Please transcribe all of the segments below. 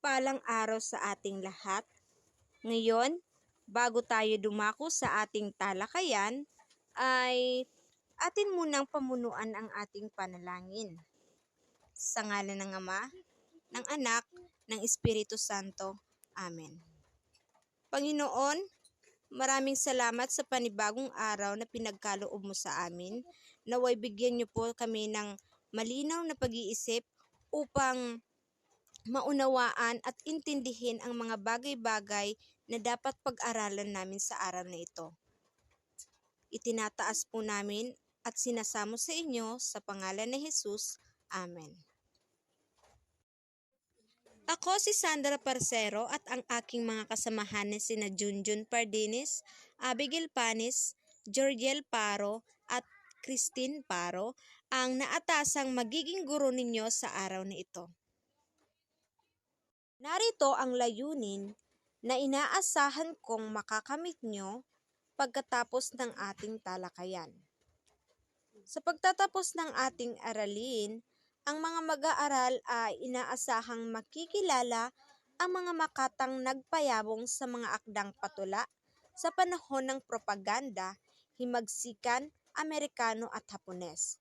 Mapagpalang araw sa ating lahat. Ngayon, bago tayo dumako sa ating talakayan, ay atin munang pamunuan ang ating panalangin. Sa ngalan ng Ama, ng Anak, ng Espiritu Santo. Amen. Panginoon, maraming salamat sa panibagong araw na pinagkaloob mo sa amin. Naway bigyan niyo po kami ng malinaw na pag-iisip upang maunawaan at intindihin ang mga bagay-bagay na dapat pag-aralan namin sa araw na ito. Itinataas po namin at sinasamo sa inyo sa pangalan ni Jesus. Amen. Ako si Sandra Parcero at ang aking mga kasamahan na sina Junjun Pardinis, Abigail Panis, Georgiel Paro at Christine Paro ang naatasang magiging guro ninyo sa araw na ito. Narito ang layunin na inaasahan kong makakamit nyo pagkatapos ng ating talakayan. Sa pagtatapos ng ating aralin, ang mga mag-aaral ay inaasahang makikilala ang mga makatang nagpayabong sa mga akdang patula sa panahon ng propaganda, himagsikan, Amerikano at Hapones.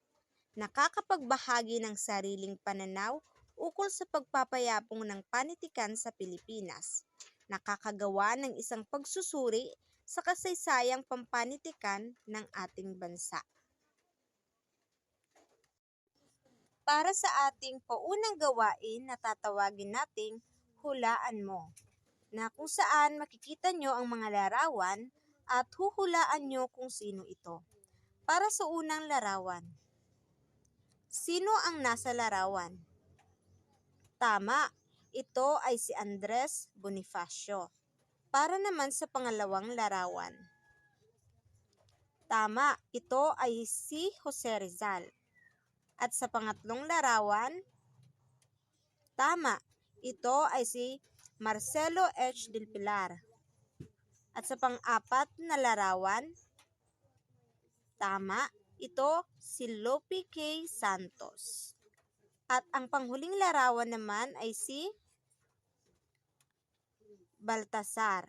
Nakakapagbahagi ng sariling pananaw ukol sa pagpapayabong ng panitikan sa Pilipinas, nakakagawa ng isang pagsusuri sa kasaysayang pampanitikan ng ating bansa. Para sa ating paunang gawain na tatawagin nating hulaan mo, na kung saan makikita nyo ang mga larawan at huhulaan nyo kung sino ito. Para sa unang larawan, sino ang nasa larawan? Tama, ito ay si Andres Bonifacio. Para naman sa pangalawang larawan. Tama, ito ay si Jose Rizal. At sa pangatlong larawan, tama, ito ay si Marcelo H. del Pilar. At sa pang-apat na larawan, tama, ito si Lope K. Santos. At ang panghuling larawan naman ay si Baltasar.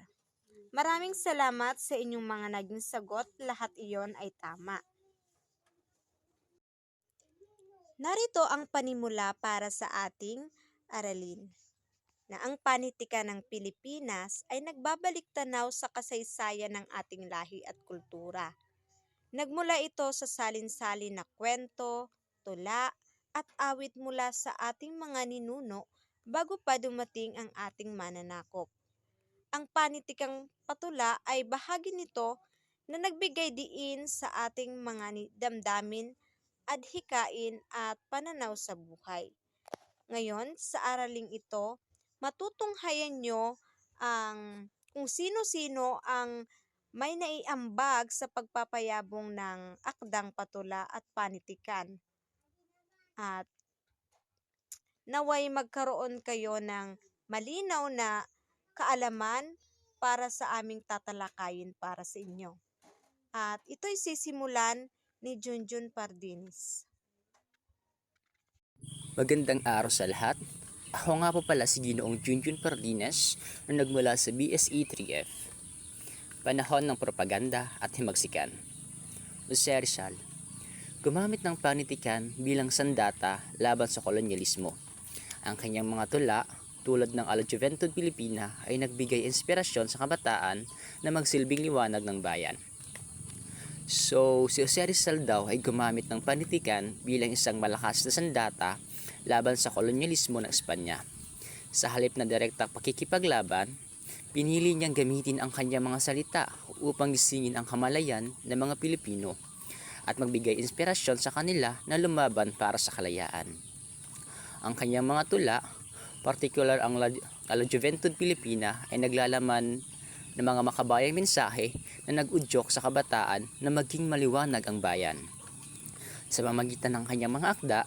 Maraming salamat sa inyong mga naging sagot, lahat iyon ay tama. Narito ang panimula para sa ating aralin, na ang panitikan ng Pilipinas ay nagbabalik tanaw sa kasaysayan ng ating lahi at kultura. Nagmula ito sa salin-salin na kwento, tula, at awit mula sa ating mga ninuno bago pa dumating ang ating mananakop. Ang panitikang patula ay bahagi nito na nagbigay diin sa ating mga damdamin, adhikain at pananaw sa buhay. Ngayon, sa araling ito, matutunghayan nyo kung sino-sino ang may naiambag sa pagpapayabong ng akdang patula at panitikan. At naway magkaroon kayo ng malinaw na kaalaman para sa aming tatalakayin para sa inyo. At ito'y sisimulan ni Junjun Pardinis. Magandang araw sa lahat. Ako nga po pala si Ginoong Junjun Pardinas na nagmula sa BSE 3F. Panahon ng propaganda at himagsikan. Jose Rizal, gumamit ng panitikan bilang sandata laban sa kolonyalismo. Ang kanyang mga tula, tulad ng Ala Juventud Pilipina, ay nagbigay inspirasyon sa kabataan na magsilbing liwanag ng bayan. So, si Jose Rizal daw ay gumamit ng panitikan bilang isang malakas na sandata laban sa kolonyalismo ng Espanya. Sa halip na direktang pakikipaglaban, pinili niyang gamitin ang kanyang mga salita upang gisingin ang kamalayan ng mga Pilipino at magbigay inspirasyon sa kanila na lumaban para sa kalayaan. Ang kanyang mga tula, partikular ang La Juventud Pilipina, ay naglalaman ng mga makabayang mensahe na nag-udyok sa kabataan na maging maliwanag ang bayan. Sa pamamagitan ng kanyang mga akda,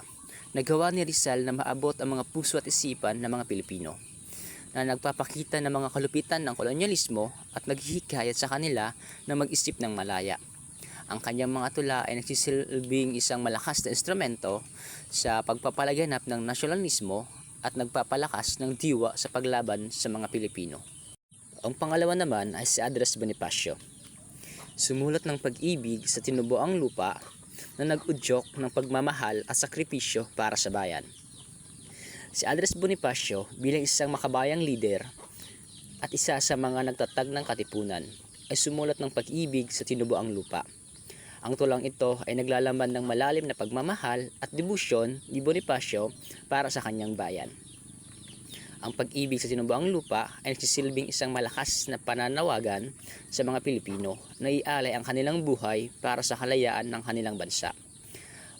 nagawa ni Rizal na maabot ang mga puso at isipan ng mga Pilipino, na nagpapakita ng mga kalupitan ng kolonyalismo at naghihikayat sa kanila na mag-isip ng malaya. Ang kanyang mga tula ay nagsisilbing isang malakas na instrumento sa pagpapalaganap ng nasyonalismo at nagpapalakas ng diwa sa paglaban sa mga Pilipino. Ang pangalawa naman ay si Andres Bonifacio. Sumulat ng pag-ibig sa tinubuang lupa na nag-udyok ng pagmamahal at sakripisyo para sa bayan. Si Andres Bonifacio bilang isang makabayang lider at isa sa mga nagtatag ng katipunan ay sumulat ng pag-ibig sa tinubuang lupa. Ang tulang ito ay naglalaman ng malalim na pagmamahal at debosyon ni Bonifacio para sa kanyang bayan. Ang pag-ibig sa tinubuang lupa ay nagsisilbing isang malakas na pananawagan sa mga Pilipino na ialay ang kanilang buhay para sa kalayaan ng kanilang bansa.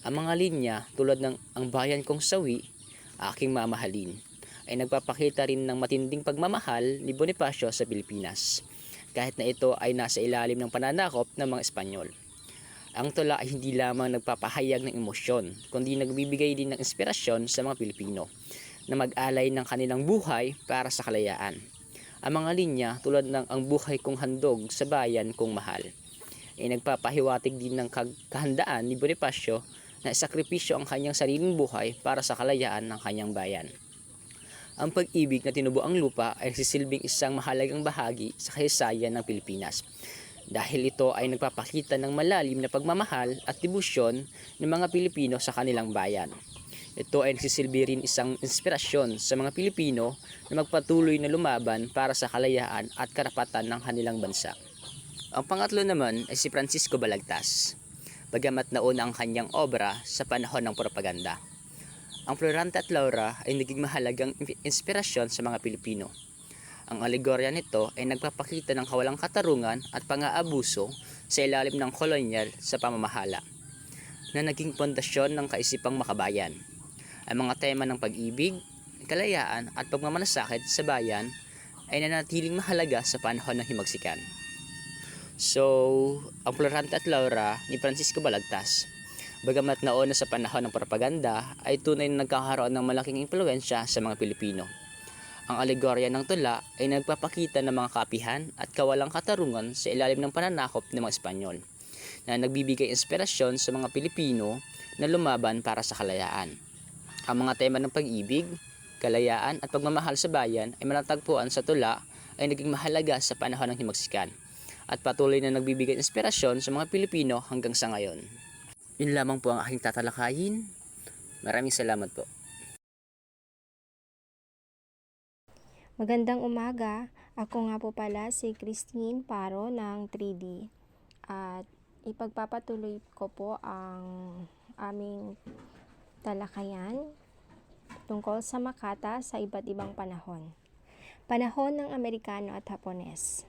Ang mga linya tulad ng "Ang bayan kong sawi, aking mamahalin" ay nagpapakita rin ng matinding pagmamahal ni Bonifacio sa Pilipinas, kahit na ito ay nasa ilalim ng pananakop ng mga Espanyol. Ang tula ay hindi lamang nagpapahayag ng emosyon, kundi nagbibigay din ng inspirasyon sa mga Pilipino na mag-alay ng kanilang buhay para sa kalayaan. Ang mga linya tulad ng "Ang buhay kong handog sa bayan kong mahal" ay nagpapahiwatig din ng kahandaan ni Bonifacio na isakripisyo ang kanyang sariling buhay para sa kalayaan ng kanyang bayan. Ang pag-ibig na tinubuang lupa ay nagsisilbing isang mahalagang bahagi sa kasaysayan ng Pilipinas, dahil ito ay nagpapakita ng malalim na pagmamahal at debosyon ng mga Pilipino sa kanilang bayan. Ito ay nagsisilbi rin isang inspirasyon sa mga Pilipino na magpatuloy na lumaban para sa kalayaan at karapatan ng kanilang bansa. Ang pangatlo naman ay si Francisco Balagtas, bagamat nauna ang kanyang obra sa panahon ng propaganda. Ang Florante at Laura ay naging mahalagang inspirasyon sa mga Pilipino. Ang alegorya nito ay nagpapakita ng kawalang katarungan at pang-aabuso sa ilalim ng kolonyal sa pamamahala, na naging pundasyon ng kaisipang makabayan. Ang mga tema ng pag-ibig, kalayaan at pagmamalasakit sa bayan ay nanatiling mahalaga sa panahon ng himagsikan. So, ang Florante at Laura ni Francisco Balagtas, bagamat nauna sa panahon ng propaganda, ay tunay na nagkakaroon ng malaking impluwensya sa mga Pilipino. Ang alegorya ng tula ay nagpapakita ng mga kapihan at kawalang katarungan sa ilalim ng pananakop ng mga Espanyol, na nagbibigay inspirasyon sa mga Pilipino na lumaban para sa kalayaan. Ang mga tema ng pag-ibig, kalayaan at pagmamahal sa bayan ay matatagpuan sa tula ay naging mahalaga sa panahon ng himagsikan at patuloy na nagbibigay inspirasyon sa mga Pilipino hanggang sa ngayon. Yun lamang po ang aking tatalakayin. Maraming salamat po. Magandang umaga. Ako nga po pala si Christine Paro ng 3D. At ipagpapatuloy ko po ang aming talakayan tungkol sa Makata sa iba't ibang panahon. Panahon ng Amerikano at Hapones.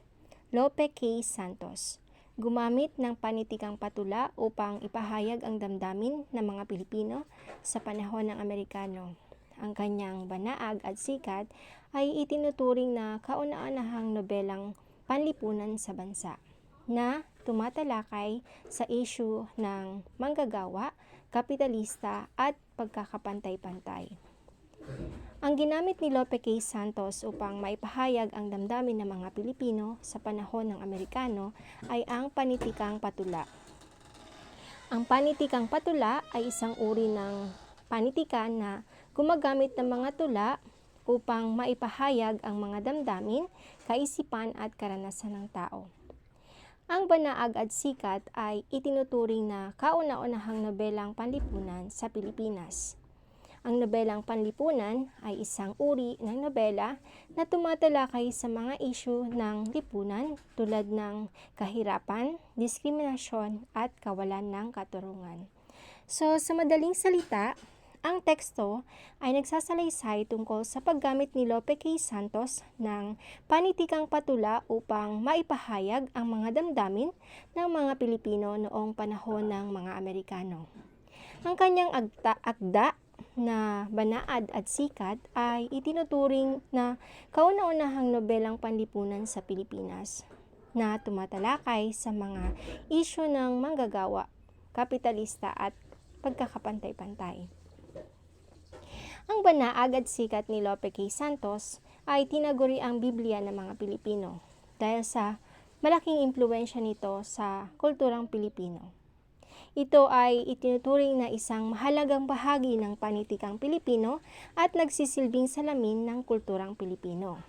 Lope K. Santos. Gumamit ng panitikang patula upang ipahayag ang damdamin ng mga Pilipino sa panahon ng Amerikano. Ang kanyang banaag at sikat ay itinuturing na kauna-unahang nobelang panlipunan sa bansa, na tumatalakay sa issue ng manggagawa, kapitalista at pagkakapantay-pantay. Ang ginamit ni Lope K. Santos upang maipahayag ang damdamin ng mga Pilipino sa panahon ng Amerikano ay ang panitikang patula. Ang panitikang patula ay isang uri ng panitikan na gumagamit ng mga tula upang maipahayag ang mga damdamin, kaisipan at karanasan ng tao. Ang banaag at sikat ay itinuturing na kauna-unahang nobelang panlipunan sa Pilipinas. Ang nobelang panlipunan ay isang uri ng nobela na tumatalakay sa mga isyu ng lipunan tulad ng kahirapan, diskriminasyon at kawalan ng katarungan. So, sa madaling salita, ang teksto ay nagsasalaysay tungkol sa paggamit ni Lope K. Santos ng panitikang patula upang maipahayag ang mga damdamin ng mga Pilipino noong panahon ng mga Amerikano. Ang kanyang akda na Banaad at Sikat ay itinuturing na kauna-unahang nobelang panlipunan sa Pilipinas na tumatalakay sa mga isyu ng manggagawa, kapitalista at pagkakapantay-pantay. Ang Banaag at Sikat ni Lope K. Santos ay tinaguri ang Biblia ng mga Pilipino dahil sa malaking impluwensya nito sa kulturang Pilipino. Ito ay itinuturing na isang mahalagang bahagi ng panitikang Pilipino at nagsisilbing salamin ng kulturang Pilipino.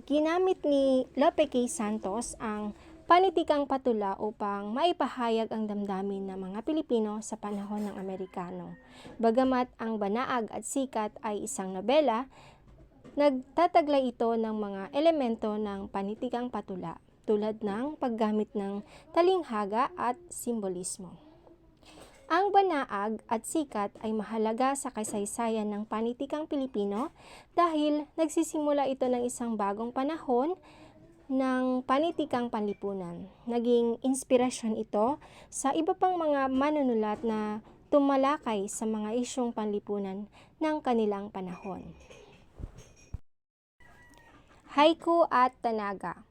Ginamit ni Lope K. Santos ang panitikang patula upang maipahayag ang damdamin ng mga Pilipino sa panahon ng Amerikano. Bagamat ang Banaag at Sikat ay isang nobela, nagtataglay ito ng mga elemento ng panitikang patula tulad ng paggamit ng talinghaga at simbolismo. Ang Banaag at Sikat ay mahalaga sa kasaysayan ng panitikang Pilipino dahil nagsisimula ito ng isang bagong panahon ng panitikang panlipunan. Naging inspirasyon ito sa iba pang mga manunulat na tumalakay sa mga isyong panlipunan ng kanilang panahon. Haiku at Tanaga.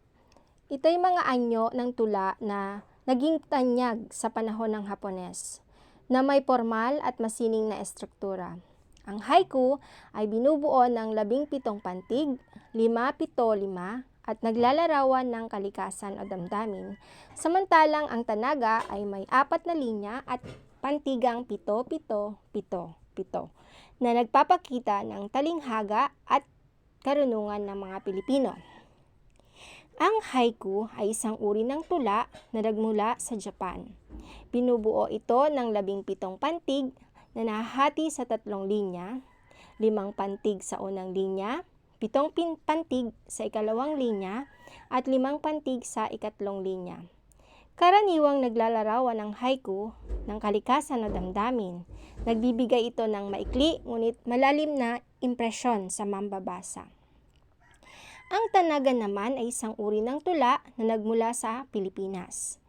Ito'y mga anyo ng tula na naging tanyag sa panahon ng Hapones, na may formal at masining na estruktura. Ang haiku ay binubuo ng 17 pantig, 5-7-5 at naglalarawan ng kalikasan o damdamin, samantalang ang tanaga ay may 4 na linya at pantigang 7-7-7 na nagpapakita ng talinghaga at karunungan ng mga Pilipino. Ang haiku ay isang uri ng tula na nagmula sa Japan. Binubuo ito ng 17 pantig na nahahati sa 3 linya, 5 pantig sa unang linya, 7 pantig sa ikalawang linya, at 5 pantig sa ikatlong linya. Karaniwang naglalarawan ng haiku ng kalikasan o damdamin. Nagbibigay ito ng maikli ngunit malalim na impresyon sa mambabasa. Ang tanaga naman ay isang uri ng tula na nagmula sa Pilipinas.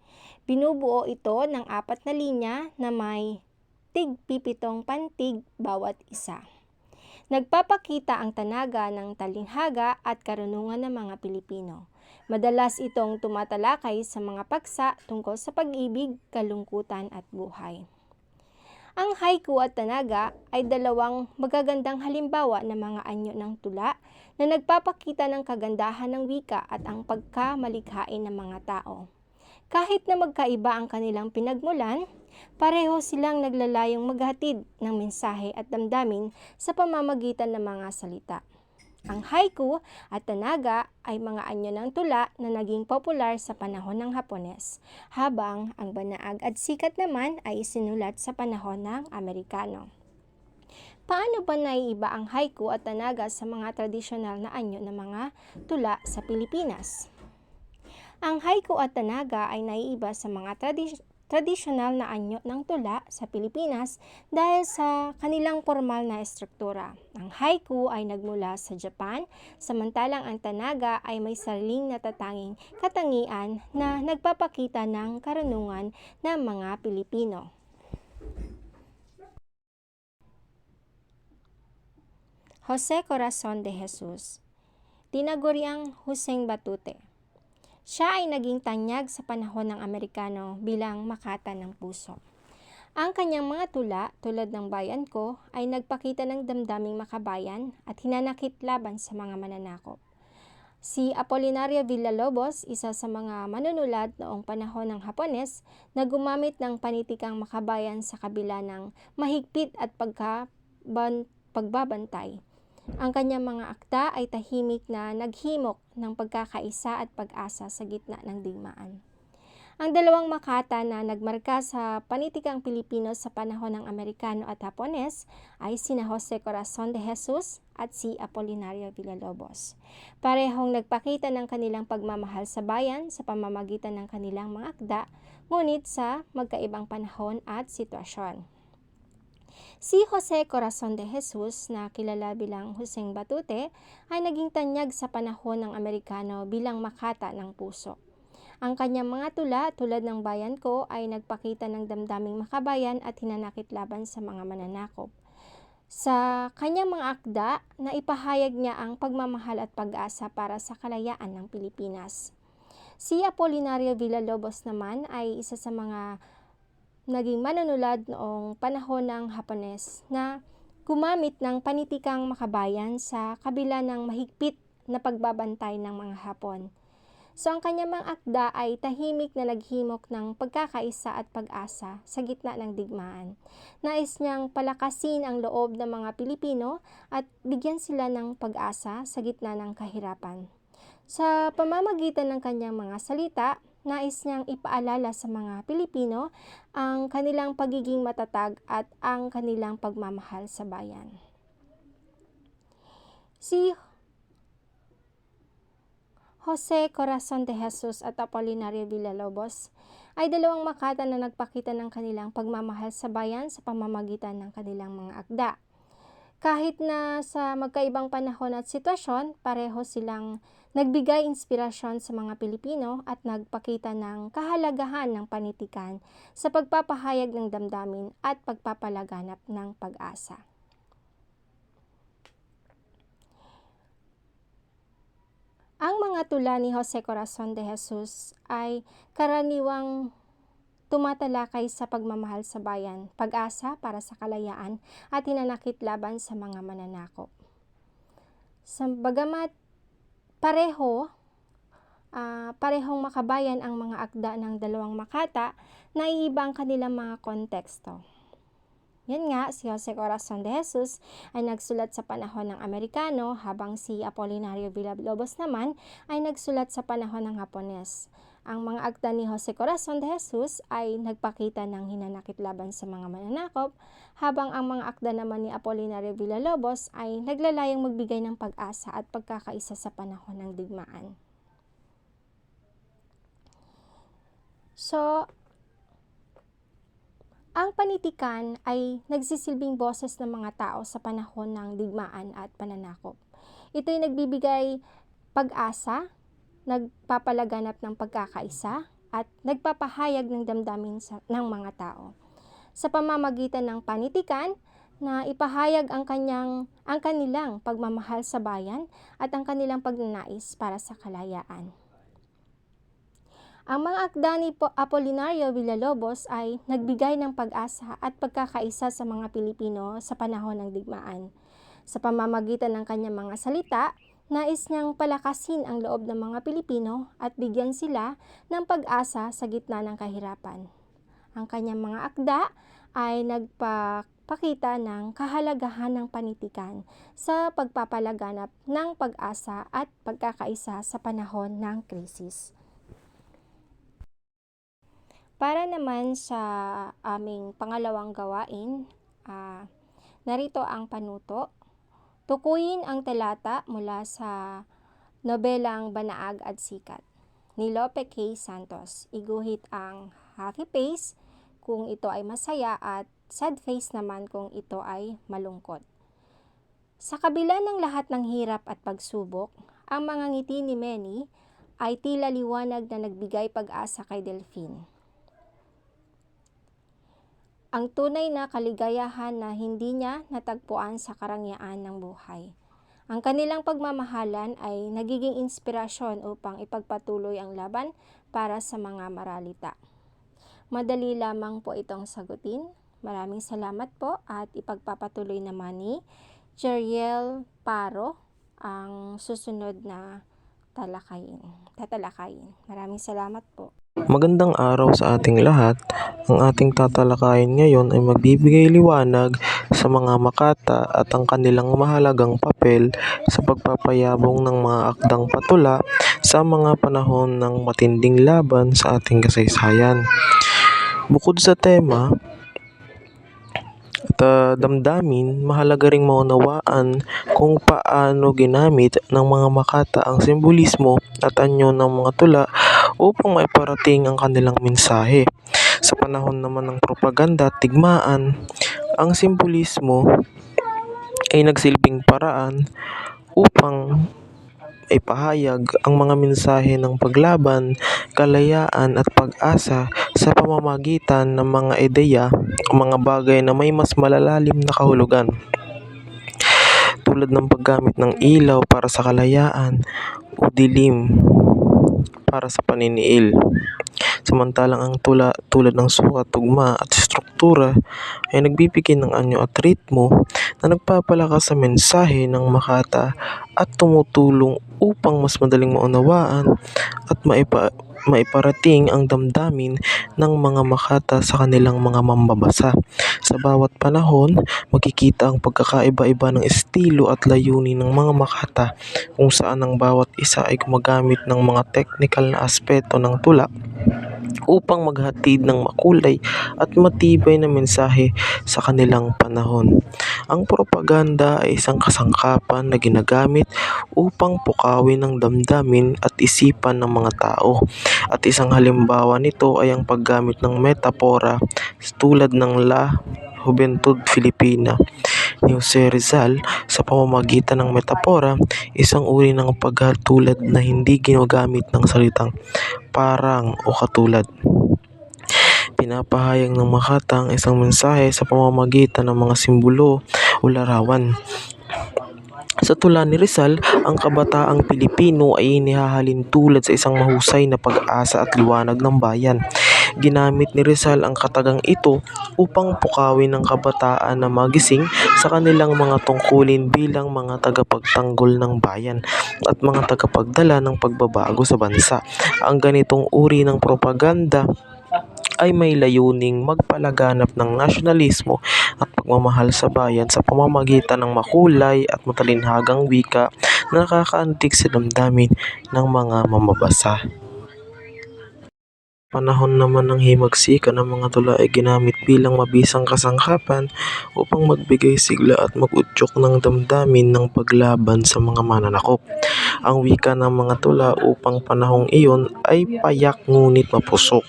Binubuo ito ng 4 na linya na may tig-7 pantig bawat isa. Nagpapakita ang tanaga ng talinghaga at karunungan ng mga Pilipino. Madalas itong tumatalakay sa mga paksa tungkol sa pag-ibig, kalungkutan at buhay. Ang haiku at tanaga ay 2 magagandang halimbawa ng mga anyo ng tula na nagpapakita ng kagandahan ng wika at ang pagkamalikhain ng mga tao. Kahit na magkaiba ang kanilang pinagmulan, pareho silang naglalayong maghatid ng mensahe at damdamin sa pamamagitan ng mga salita. Ang haiku at tanaga ay mga anyo ng tula na naging popular sa panahon ng Hapones, habang ang Banaag at Sikat naman ay isinulat sa panahon ng Amerikano. Paano ba naiiba ang haiku at tanaga sa mga tradisyonal na anyo ng mga tula sa Pilipinas? Ang haiku at tanaga ay naiiba sa mga tradisyonal na anyo ng tula sa Pilipinas dahil sa kanilang formal na estruktura. Ang haiku ay nagmula sa Japan, samantalang ang tanaga ay may sariling natatanging katangian na nagpapakita ng karunungan ng mga Pilipino. Jose Corazon de Jesus, tinaguriang Huseng Batute. Siya ay naging tanyag sa panahon ng Amerikano bilang makata ng puso. Ang kanyang mga tula, tulad ng Bayan Ko, ay nagpakita ng damdaming makabayan at hinanakit laban sa mga mananakop. Si Apolinario Villalobos, isa sa mga manunulat noong panahon ng Hapones, na gumamit ng panitikang makabayan sa kabila ng mahigpit at pagbabantay. Ang kanyang mga akda ay tahimik na naghimok ng pagkakaisa at pag-asa sa gitna ng digmaan. Ang 2 makata na nagmarka sa panitikang Pilipino sa panahon ng Amerikano at Hapones ay sina Jose Corazon de Jesus at si Apolinario Villalobos. Parehong nagpakita ng kanilang pagmamahal sa bayan sa pamamagitan ng kanilang mga akda, ngunit sa magkaibang panahon at sitwasyon. Si Jose Corazon de Jesus, na kilala bilang Huseng Batute, ay naging tanyag sa panahon ng Amerikano bilang makata ng puso. Ang kanyang mga tula, tulad ng Bayan Ko, ay nagpakita ng damdaming makabayan at hinanakit laban sa mga mananakop. Sa kanyang mga akda, naipahayag niya ang pagmamahal at pag-asa para sa kalayaan ng Pilipinas. Si Apolinario Villalobos naman ay isa sa mga naging manunulat noong panahon ng Hapones na gumamit ng panitikang makabayan sa kabila ng mahigpit na pagbabantay ng mga Hapon. So ang kanyang mga akda ay tahimik na naghimok ng pagkakaisa at pag-asa sa gitna ng digmaan. Nais niyang palakasin ang loob ng mga Pilipino at bigyan sila ng pag-asa sa gitna ng kahirapan. Sa pamamagitan ng kanyang mga salita, nais niyang ipaalala sa mga Pilipino ang kanilang pagiging matatag at ang kanilang pagmamahal sa bayan. Si Jose Corazon de Jesus at Apolinario Villalobos ay dalawang makata na nagpakita ng kanilang pagmamahal sa bayan sa pamamagitan ng kanilang mga akda. Kahit na sa magkaibang panahon at sitwasyon, pareho silang nagbigay inspirasyon sa mga Pilipino at nagpakita ng kahalagahan ng panitikan sa pagpapahayag ng damdamin at pagpapalaganap ng pag-asa. Ang mga tula ni Jose Corazon de Jesus ay karaniwang tumatalakay sa pagmamahal sa bayan, pag-asa para sa kalayaan at hinanakit laban sa mga mananakop. Bagamat parehong makabayan ang mga akda ng dalawang makata, naiiba ang kanilang mga konteksto. Yan nga, si Jose Corazon de Jesus ay nagsulat sa panahon ng Amerikano, habang si Apolinario Villalobos naman ay nagsulat sa panahon ng Hapones. Ang mga akda ni Jose Corazon de Jesus ay nagpakita ng hinanakit laban sa mga mananakop, habang ang mga akda naman ni Apolinario Villalobos ay naglalayong magbigay ng pag-asa at pagkakaisa sa panahon ng digmaan. So, ang panitikan ay nagsisilbing boses ng mga tao sa panahon ng digmaan at pananakop. Ito ay nagbibigay pag-asa, nagpapalaganap ng pagkakaisa, at nagpapahayag ng damdamin ng mga tao. Sa pamamagitan ng panitikan, na ipahayag ang kanilang pagmamahal sa bayan at ang kanilang pagnanais para sa kalayaan. Ang mga akda ni Apolinario Villalobos ay nagbigay ng pag-asa at pagkakaisa sa mga Pilipino sa panahon ng digmaan. Sa pamamagitan ng kanyang mga salita, nais niyang palakasin ang loob ng mga Pilipino at bigyan sila ng pag-asa sa gitna ng kahirapan. Ang kanyang mga akda ay nagpakita ng kahalagahan ng panitikan sa pagpapalaganap ng pag-asa at pagkakaisa sa panahon ng krisis. Para naman sa aming pangalawang gawain, narito ang panuto. Tukuyin ang talata mula sa nobelang Banaag at Sikat ni Lope K. Santos. Iguhit ang happy face kung ito ay masaya at sad face naman kung ito ay malungkot. Sa kabila ng lahat ng hirap at pagsubok, ang mga ngiti ni Manny ay tila liwanag na nagbigay pag-asa kay Delphine. Ang tunay na kaligayahan na hindi niya natagpuan sa karangyaan ng buhay. Ang kanilang pagmamahalan ay nagiging inspirasyon upang ipagpatuloy ang laban para sa mga maralita. Madali lamang po itong sagutin. Maraming salamat po at ipagpapatuloy naman ni Jeriel Paro ang susunod na tatalakayin. Maraming salamat po. Magandang araw sa ating lahat. Ang ating tatalakayin ngayon ay magbibigay liwanag sa mga makata at ang kanilang mahalagang papel sa pagpapayabong ng mga akdang patula sa mga panahon ng matinding laban sa ating kasaysayan. Bukod sa tema at damdamin, mahalaga ring maunawaan kung paano ginamit ng mga makata ang simbolismo at anyo ng mga tula upang maiparating ang kanilang mensahe. Sa panahon naman ng propaganda at digmaan, ang simbolismo ay nagsilbing paraan upang ipahayag ang mga mensahe ng paglaban, kalayaan at pag-asa sa pamamagitan ng mga ideya o mga bagay na may mas malalalim na kahulugan, tulad ng paggamit ng ilaw para sa kalayaan o dilim para sa paniniil. Samantalang ang tula tulad ng sukat, tugma at struktura ay nagbibigay ng anyo at ritmo na nagpapalakas sa mensahe ng makata at tumutulong upang mas madaling maunawaan at maiparating ang damdamin ng mga makata sa kanilang mga mambabasa. Sa bawat panahon, makikita ang pagkakaiba-iba ng estilo at layunin ng mga makata kung saan ang bawat isa ay gumagamit ng mga technical na aspeto ng tula upang maghatid ng makulay at matibay na mensahe sa kanilang panahon. Ang propaganda ay isang kasangkapan na ginagamit upang pukawin ang damdamin at isipan ng mga tao. At isang halimbawa nito ay ang paggamit ng metapora tulad ng La Juventud Filipina ni Jose Rizal. Sa pamamagitan ng metapora, isang uri ng paghatulad na hindi ginagamit ng salitang parang o katulad. Pinapahayag ng makata ang isang mensahe sa pamamagitan ng mga simbolo o larawan. Sa tula ni Rizal, ang kabataang Pilipino ay inihahalin tulad sa isang mahusay na pag-asa at liwanag ng bayan. Ginamit ni Rizal ang katagang ito upang pukawin ng kabataan na magising sa kanilang mga tungkulin bilang mga tagapagtanggol ng bayan at mga tagapagdala ng pagbabago sa bansa. Ang ganitong uri ng propaganda ay may layuning magpalaganap ng nasyonalismo at pagmamahal sa bayan sa pamamagitan ng makulay at matalinhagang wika na nakakaantig sa damdamin ng mga mamabasa. Panahon naman ng himagsikan ng mga tula ay ginamit bilang mabisang kasangkapan upang magbigay sigla at mag-udyok ng damdamin ng paglaban sa mga mananakop. Ang wika ng mga tula upang panahong iyon ay payak ngunit mapusok.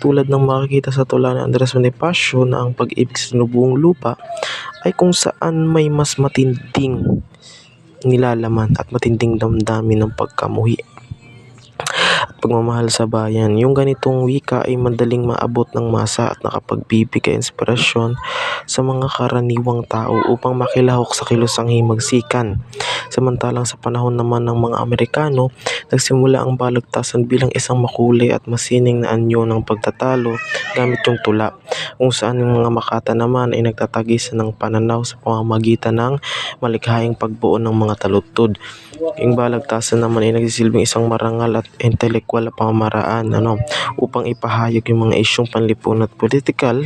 Tulad ng makikita sa tula ni Andres Bonifacio na ang pag-ibig sa tinubuong lupa ay kung saan may mas matinding nilalaman at matinding damdamin ng pagkamuhi at pagmamahal sa bayan. Yung ganitong wika ay madaling maabot ng masa at nakapagbibigay inspirasyon sa mga karaniwang tao upang makilahok sa kilosang himagsikan. Samantalang sa panahon naman ng mga Amerikano, nagsimula ang balagtasan bilang isang makulay at masining na anyo ng pagtatalo gamit yung tula, kung saan yung mga makata naman ay nagtatagisan ng pananaw sa pamamagitan ng malikhaing pagbuo ng mga taludtod. Yung balagtasan naman ay nagsisilbing isang marangal at intelekwal na pamamaraan upang ipahayag yung mga isyong panlipunan at politikal.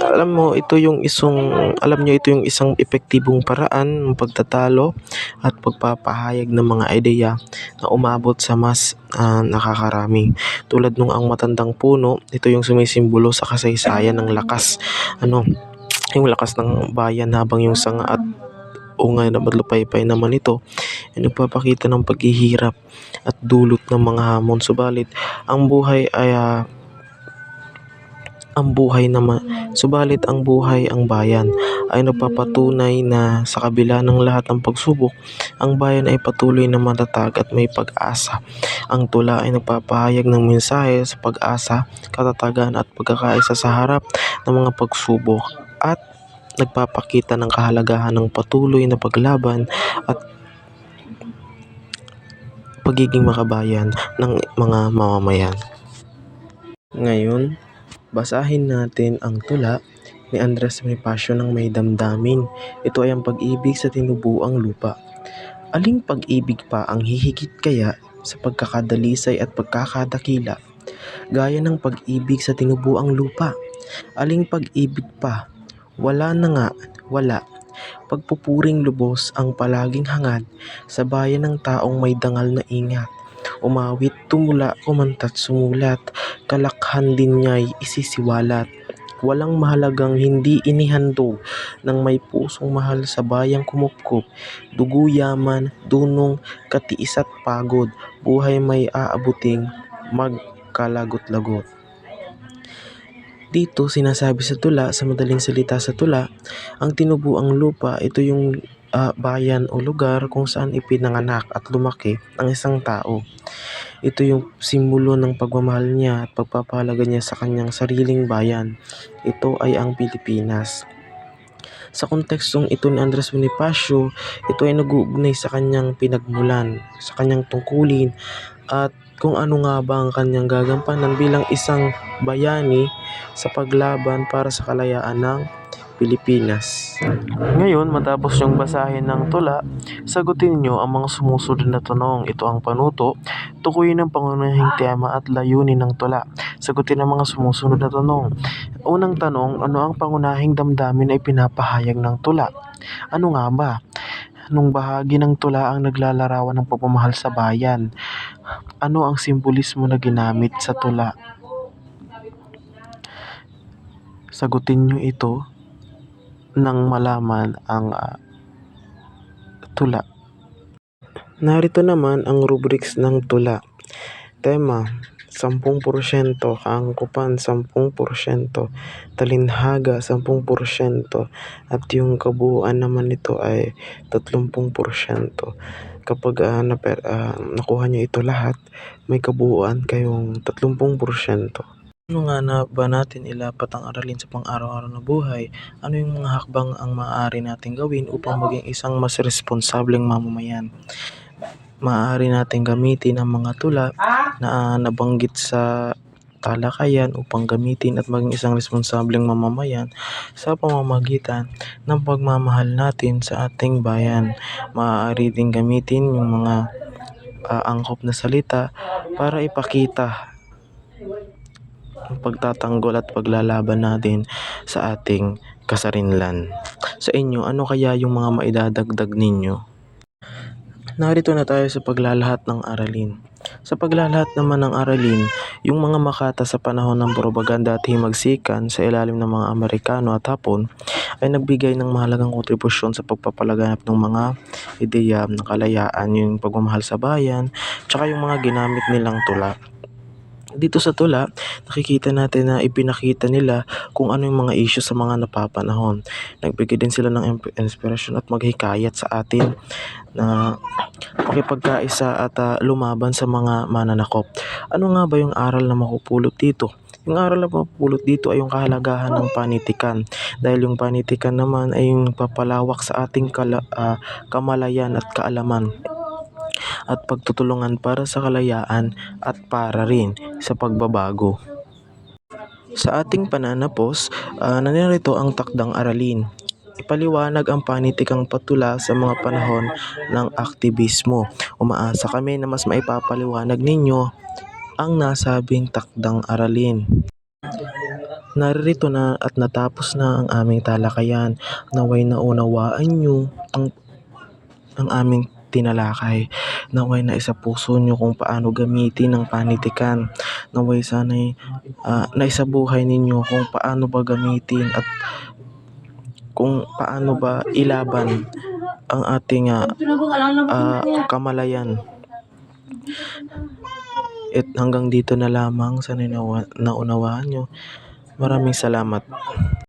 Alam nyo ito yung isang epektibong paraan ng pagtatalo at pagpapahayag ng mga ideya na umabot sa mas nakakarami. Tulad nung ang matandang puno, ito yung sumisimbolo sa kasaysayan ng lakas. Yung lakas ng bayan, habang yung sanga at ungay na madlupaypay naman ito ay nagpapakita ng paghihirap at dulot ng mga hamon. Subalit ang buhay, ang bayan ay nagpapatunay na sa kabila ng lahat ng pagsubok, ang bayan ay patuloy na matatag at may pag-asa. Ang tula ay nagpapahayag ng mensahe sa pag-asa, katatagan at pagkakaisa sa harap ng mga pagsubok at nagpapakita ng kahalagahan ng patuloy na paglaban at pagiging makabayan ng mga mamamayan. Ngayon, basahin natin ang tula ni Andres Bonifacio ng May Damdamin. Ito ay ang pag-ibig sa tinubuang lupa. Aling pag-ibig pa ang hihigit kaya sa pagkakadalisay at pagkakadakila, gaya ng pag-ibig sa tinubuang lupa? Aling pag-ibig pa? Wala na nga, wala. Pagpupuring lubos ang palaging hangad sa bayan ng taong may dangal na ingat. Umawit, tumula, kumanta't sumulat, kalakhan din niya'y isisiwalat. Walang mahalagang hindi inihandog ng may pusong mahal sa bayang kumupkup. Dugo, yaman, dunong, katiis at pagod, buhay may aabuting magkalagot-lagot. Dito sinasabi sa tula, sa madaling salita sa tula, ang tinubuang lupa, ito yung bayan o lugar kung saan ipinanganak at lumaki ang isang tao. Ito yung simbolo ng pagmamahal niya at pagpapahalaga niya sa kanyang sariling bayan. Ito ay ang Pilipinas. Sa kontekstong ito ni Andres Bonifacio, ito ay nag-uugnay sa kanyang pinagmulan, sa kanyang tungkulin at kung ano nga ba ang kanyang gagampanan bilang isang bayani sa paglaban para sa kalayaan ng Pilipinas. Ngayon, matapos yung basahin ng tula, sagutin nyo ang mga sumusunod na tanong. Ito ang panuto, tukuyin ang pangunahing tema at layunin ng tula. Sagutin ang mga sumusunod na tanong. Unang tanong, ano ang pangunahing damdamin ay pinapahayag ng tula? Ano nga ba? Anong bahagi ng tula ang naglalarawan ng pagmamahal sa bayan? Ano ang simbolismo na ginamit sa tula? Sagutin nyo ito nang malaman ang tula. Narito naman ang rubrics ng tula. Tema, 10%, kaangkupan 10%, talinhaga 10%, at yung kabuuan naman nito ay 30%. Kapag nakuha nyo ito lahat, may kabuuan kayong 30%. Ano nga na ba natin ilapat ang aralin sa pang-araw-araw na buhay? Ano yung mga hakbang ang maaari nating gawin upang maging isang mas responsableng mamamayan? Maaari nating gamitin ang mga tula na nabanggit sa talakayan upang gamitin at maging isang responsableng mamamayan sa pamamagitan ng pagmamahal natin sa ating bayan. Maaari din gamitin yung mga angkop na salita para ipakita ang pagtatanggol at paglalaban natin sa ating kasarinlan. Sa inyo, ano kaya yung mga maidadagdag ninyo? Narito na tayo sa paglalahat ng aralin. Sa paglalahat naman ng aralin, yung mga makata sa panahon ng propaganda at himagsikan sa ilalim ng mga Amerikano at Hapon ay nagbigay ng mahalagang kontribusyon sa pagpapalaganap ng mga ideya ng kalayaan, yung pagmamahal sa bayan, tsaka yung mga ginamit nilang tula. Dito sa tula, nakikita natin na ipinakita nila kung ano yung mga issue sa mga napapanahon. Nagbigay din sila ng inspirasyon at maghikayat sa atin na makipagkaisa at lumaban sa mga mananakop. Ano nga ba yung aral na makupulot dito? Yung aral na mapupulot dito ay yung kahalagahan ng panitikan. Dahil yung panitikan naman ay yung papalawak sa ating kamalayan at kaalaman at pagtutulungan para sa kalayaan at para rin sa pagbabago. Sa ating pananapos, nanirito ang takdang aralin. Ipaliwanag ang panitikang patula sa mga panahon ng aktivismo. Umaasa kami na mas maipapaliwanag ninyo ang nasabing takdang aralin. Naririto na at natapos na ang aming talakayan. Naway naunawaan nyo ang aming tinalakay. Naway na isa puso nyo kung paano gamitin ang panitikan. Naway sana'y naisabuhay ninyo kung paano ba gamitin at kung paano ba ilaban ang ating kamalayan. At hanggang dito na lamang, sana'y naunawaan nyo. Maraming salamat.